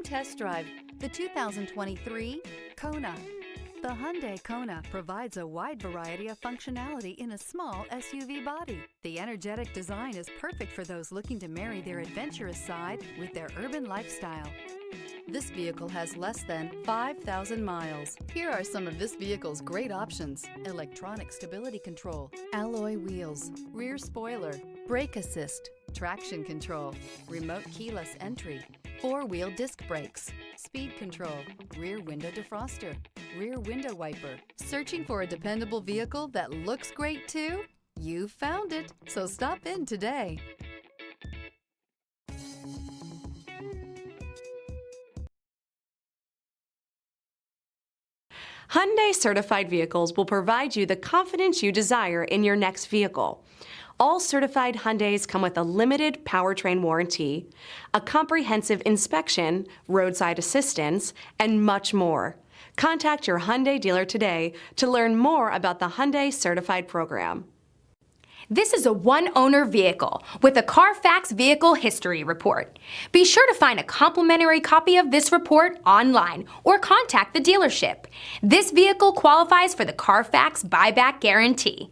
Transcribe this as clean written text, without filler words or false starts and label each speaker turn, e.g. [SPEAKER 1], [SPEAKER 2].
[SPEAKER 1] test drive the 2023 Kona. The Hyundai Kona provides a wide variety of functionality in a small SUV body. The energetic design is perfect for those looking to marry their adventurous side with their urban lifestyle. This vehicle has less than 5,000 miles. Here are some of this vehicle's great options: electronic stability control, alloy wheels, rear spoiler, brake assist, traction control, remote keyless entry, four-wheel disc brakes, speed control, rear window defroster, rear window wiper. Searching for a dependable vehicle that looks great too? You found it, so stop in today.
[SPEAKER 2] Hyundai certified vehicles will provide you the confidence you desire in your next vehicle. All certified Hyundais come with a limited powertrain warranty, a comprehensive inspection, roadside assistance, and much more. Contact your Hyundai dealer today to learn more about the Hyundai Certified Program.
[SPEAKER 3] This is a one-owner vehicle with a CARFAX Vehicle History Report. Be sure to find a complimentary copy of this report online or contact the dealership. This vehicle qualifies for the CARFAX Buyback Guarantee.